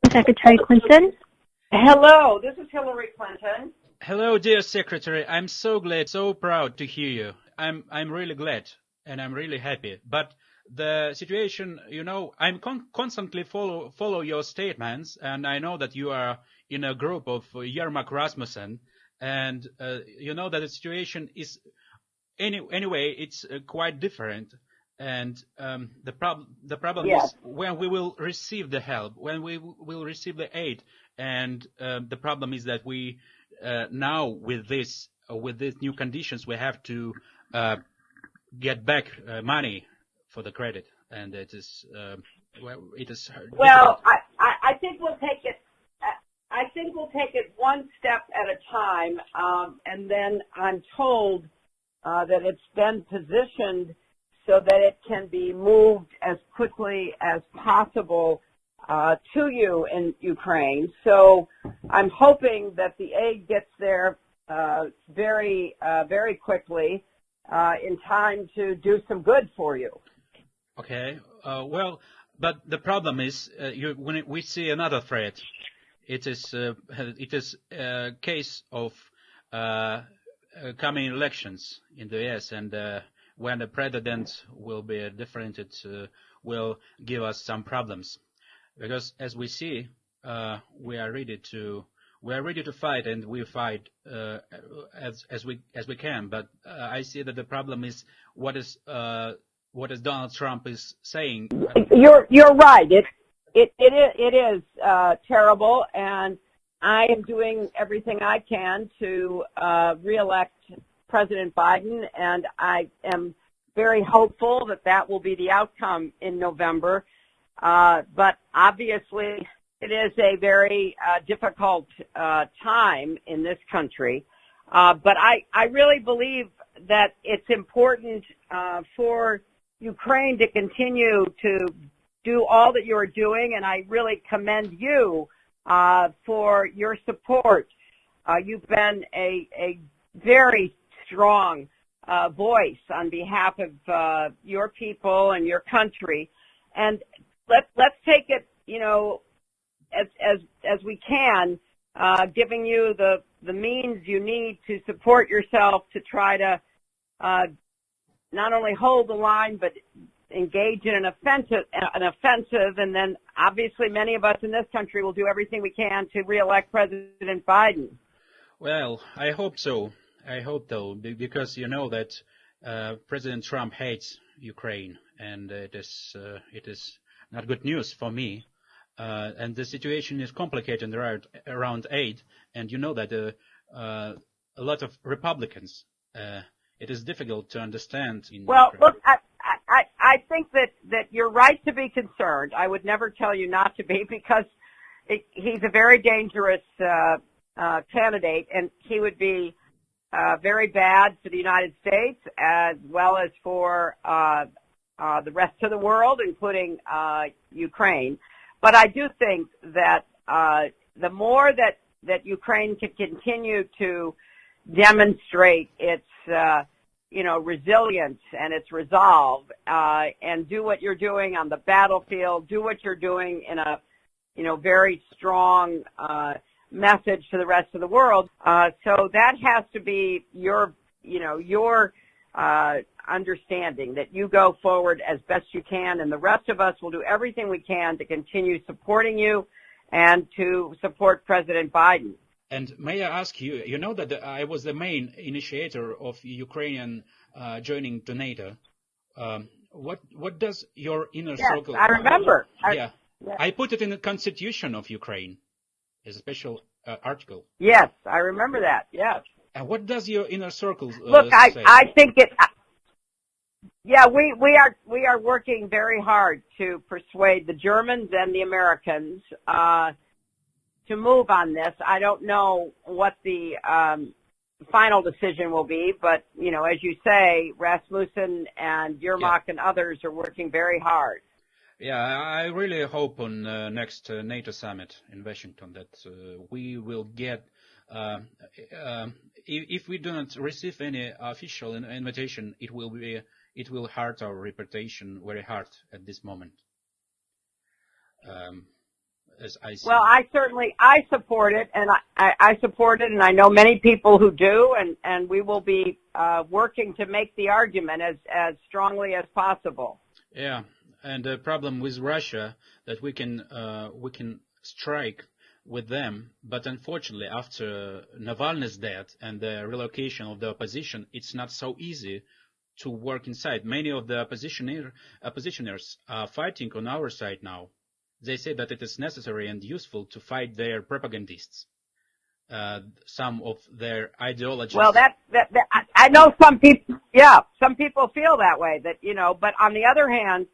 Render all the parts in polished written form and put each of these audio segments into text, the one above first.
Secretary Clinton. Hello, this is Hillary Clinton. Hello, dear Secretary. I'm so glad, so proud to hear you. I'm really glad and I'm really happy. But the situation, I'm constantly follow your statements, and I know that you are in a group of Yermak Rasmussen, and you know that the situation is anyway it's quite different. And the problem Yes. is when we will receive the help, when we will receive the aid, and the problem is that we now with these new conditions we have to get back money for the credit, and it is Well, I think we'll take it. I think we'll take it one step at a time, and then I'm told that it's been positioned so that it can be moved as quickly as possible to you in Ukraine. So I'm hoping that the aid gets there very quickly in time to do some good for you. Okay. Well, but the problem is when we see another threat, it is a case of coming elections in the U.S. and when the president will be different, it will give us some problems. Because as we see, we are ready to fight, and we fight as we can. But I see that the problem is what is Donald Trump is saying. You're right. It is terrible, and I am doing everything I can to reelect President Biden, and I am very hopeful that that will be the outcome in November. But obviously, it is a very difficult time in this country. But I really believe that it's important for Ukraine to continue to do all that you're doing, and I really commend you for your support. You've been a very strong voice on behalf of your people and your country, and let's take it, as we can, giving you the means you need to support yourself to try to not only hold the line but engage in an offensive, and then obviously many of us in this country will do everything we can to reelect President Biden. Well, I hope so. I hope though, because you know that President Trump hates Ukraine, and it is not good news for me. And the situation is complicated around aid, and you know that a lot of Republicans, it is difficult to understand. Well, look, I think that you're right to be concerned. I would never tell you not to be, because he's a very dangerous candidate, and he would be very bad for the United States as well as for the rest of the world, including Ukraine. But I do think that the more that Ukraine can continue to demonstrate its resilience and its resolve, and do what you're doing on the battlefield, do what you're doing in a very strong message to the rest of the world. So that has to be your understanding, that you go forward as best you can, and the rest of us will do everything we can to continue supporting you and to support President Biden. And may I ask you, you know that I was the main initiator of Ukrainian joining to NATO. What does your inner circle... Yes, I remember. Yeah. I put it in the Constitution of Ukraine as a special article. Yes, I remember that, yes. And what does your inner circle Look, say? I think it... Yeah, we are working very hard to persuade the Germans and the Americans to move on this. I don't know what the final decision will be, but as you say, Rasmussen and Yermak and others are working very hard. Yeah, I really hope on next NATO summit in Washington that we will get. If we do not receive any official invitation, it will hurt our reputation very hard at this moment. as I see. Well, I support it, and I support it, and I know many people who do, and we will be working to make the argument as strongly as possible. Yeah, and the problem with Russia that we can strike with them, but unfortunately, after Navalny's death and the relocation of the opposition, it's not so easy to work inside. Many of the oppositioners are fighting on our side now. They say that it is necessary and useful to fight their propagandists. Some of their ideologies. Well, I know some people. Yeah, some people feel that way. But on the other hand,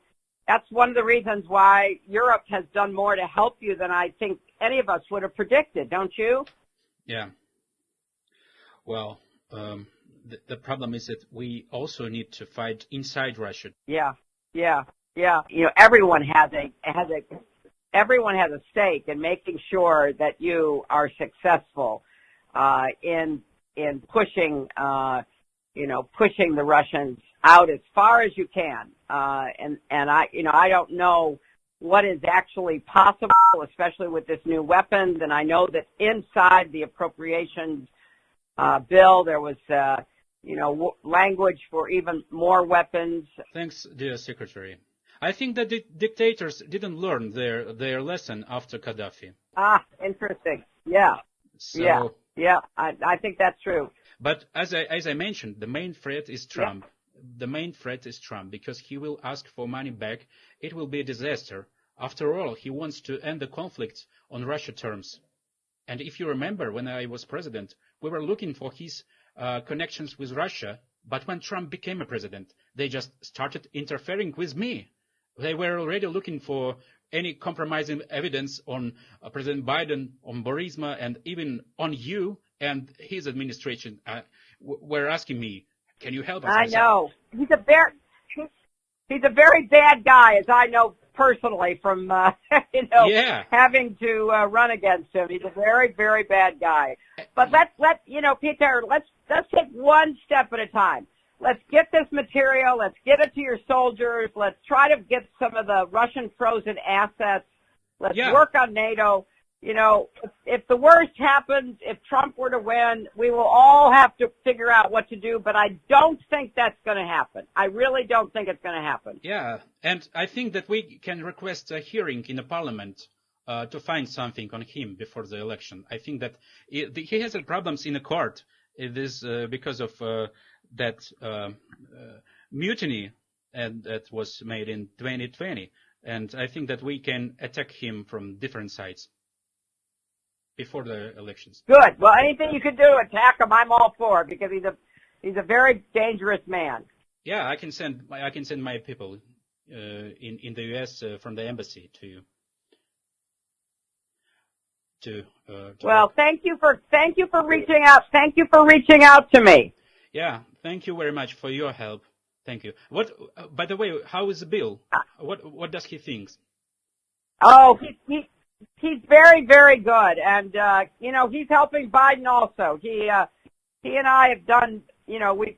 that's one of the reasons why Europe has done more to help you than I think any of us would have predicted. Don't you? Yeah. Well, the problem is that we also need to fight inside Russia. Yeah. Everyone has a stake in making sure that you are successful in pushing pushing the Russians out as far as you can. And I don't know what is actually possible, especially with this new weapons. And I know that inside the appropriations bill there was language for even more weapons. Thanks, dear Secretary. I think that the dictators didn't learn their lesson after Gaddafi. Interesting. Yeah. So, yeah. I think that's true. But as I mentioned, the main threat is Trump. Yeah. The main threat is Trump because he will ask for money back. It will be a disaster. After all, he wants to end the conflict on Russia terms. And if you remember, when I was president, we were looking for his connections with Russia. But when Trump became a president, they just started interfering with me. They were already looking for any compromising evidence on President Biden, on Burisma, and even on you and his administration. Were asking me, can you help us? I know. He's a very bad guy, as I know personally from, having to run against him. He's a very, very bad guy. But Peter, let's take one step at a time. Let's get this material. Let's get it to your soldiers. Let's try to get some of the Russian frozen assets. Let's work on NATO. If the worst happens, if Trump were to win, we will all have to figure out what to do, but I don't think that's going to happen. I really don't think it's going to happen. Yeah, and I think that we can request a hearing in the parliament to find something on him before the election. I think that he has problems in the court. It is because of that mutiny that was made in 2020, and I think that we can attack him from different sides before the elections. Good. Well, anything you can do to attack him, I'm all for it, because he's a very dangerous man. Yeah, I can send my people in the U.S. From the embassy to you. Well, thank you for reaching out. Thank you for reaching out to me. Yeah, thank you very much for your help. Thank you. By the way, how is Bill? What does he think? Oh, he's very, very good, and he's helping Biden also. He and I have done,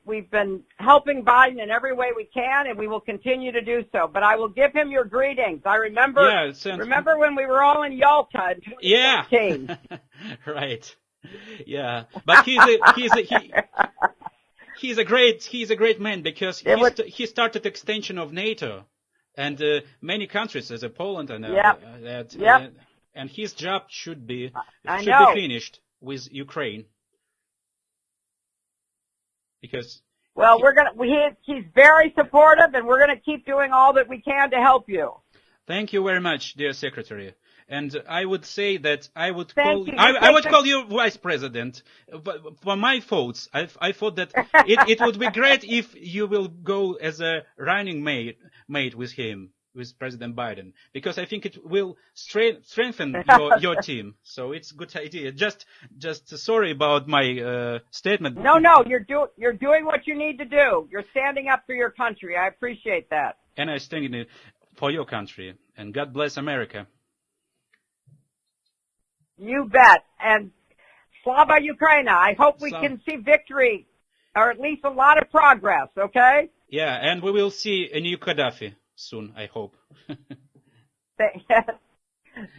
we've been helping Biden in every way we can, and we will continue to do so. But I will give him your greetings. I remember when we were all in Yalta in 2018. Yeah, right. Yeah, but he's a great man because he started extension of NATO and many countries as Poland and and his job should be finished with Ukraine because he's very supportive, and we're gonna keep doing all that we can to help you. Thank you very much, dear Secretary. And I would say that I would call you Vice President. But for my thoughts, I thought that it would be great if you will go as a running mate with him, with President Biden, because I think it will strengthen your team. So it's a good idea. Just sorry about my statement. No, you're doing what you need to do. You're standing up for your country. I appreciate that. And I'm standing for your country. And God bless America. You bet. And Slava Ukraina. I hope we can see victory, or at least a lot of progress, okay? Yeah, and we will see a new Gaddafi soon, I hope.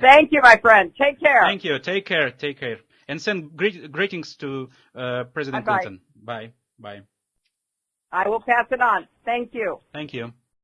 Thank you, my friend. Take care. Thank you. Take care. Take care. And send greetings to President Bye-bye. Clinton. Bye. Bye. I will pass it on. Thank you. Thank you.